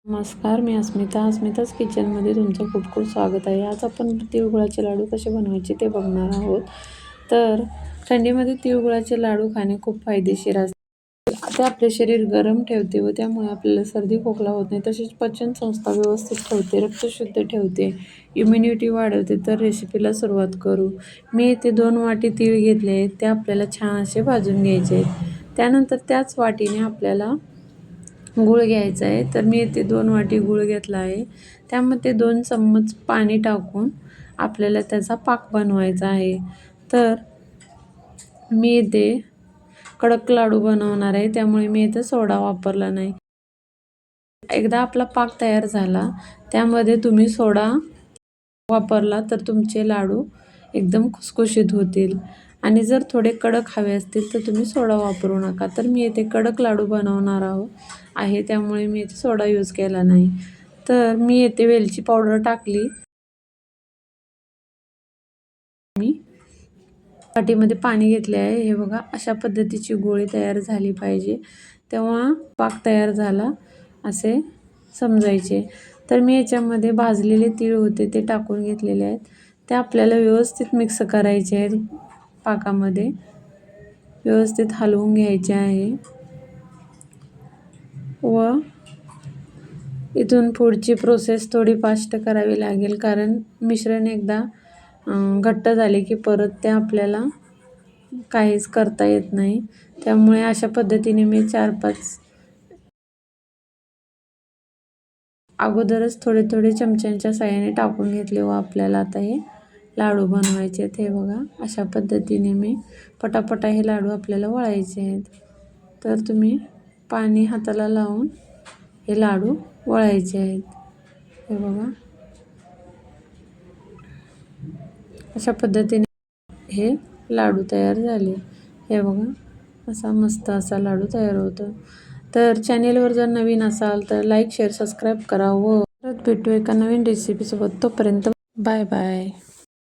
नमस्कार, मी अस्मिताच किचनमध्ये तुमचं खूप खूप स्वागत आहे. आज आपण तिळगुळाचे लाडू कसे बनवायचे ते बघणार आहोत. तर थंडीमध्ये तिळगुळाचे लाडू खाणे खूप फायदेशीर असते. ते आपले शरीर गरम ठेवते व त्यामुळे आपल्याला सर्दी खोकला होत नाही. तसेच पचनसंस्था व्यवस्थित ठेवते, रक्तशुद्ध ठेवते, इम्युनिटी वाढवते. तर रेसिपीला सुरुवात करू. मी इथे 2 वाटी तीळ घेतले आहेत. ते आपल्याला छान असे भाजून घ्यायचे आहेत. त्यानंतर त्याच वाटीने आपल्याला गूळ घ्यायचा आहे. तर मी इथे 2 वाटी गूळ घेतला आहे. त्यामध्ये 2 चम्मच पाणी टाकून आपल्याला त्याचा पाक बनवायचा आहे. तर मी इथे कडक लाडू बनवणार आहे, त्यामुळे मी इथे सोडा वापरला नाही. एकदा आपला पाक तयार झाला, त्यामध्ये तुम्ही सोडा वापरला तर तुमचे लाडू एकदम खुसखुशीत होतील. आणि जर थोडे कडक हवे असतील तर तुम्ही सोडा वापरू नका. तर मी येथे कडक लाडू बनवणार आहे, त्यामुळे मी इथे सोडा यूज केला नाही. तर मी येथे वेलची पावडर टाकली. मी वाटीमध्ये पाणी घेतले आहे. हे बघा, अशा पद्धतीची गोळी तयार झाली पाहिजे, तेव्हा पाक तयार झाला असे समजायचे. तर मी याच्यामध्ये भाजलेले तीळ होते ते टाकून घेतलेले आहेत. ते आपल्याला व्यवस्थित मिक्स करायचे आहेत. पाकामध्ये व्यवस्थित हलवून घ्यायचे आहे व इथून पुढची प्रोसेस थोडी फास्ट करावी लागेल, कारण मिश्रण एकदा घट्ट झाले की परत ते आपल्याला काहीच करता येत नाही. त्यामुळे अशा पद्धतीने मी 4-5 अगोदरच थोडे थोडे चमच्यांच्या साहाय्याने टाकून घेतले व आपल्याला आता हे लाडू बनवायचे आहेत. हे बघा, अशा पद्धतीने मी पटापटा हे लाडू आपल्याला वळायचे आहेत. तर तुम्ही पाणी हाताला लावून हे लाडू वळायचे आहेत. हे बघा, अशा पद्धतीने हे लाडू तयार झाले. हे बघा, असा मस्त असा लाडू तयार होतो. तर चॅनेलवर जर नवीन असाल तर लाईक, शेअर, सबस्क्राईब करा व परत भेटू एका नवीन रेसिपीसोबत. तोपर्यंत बाय बाय.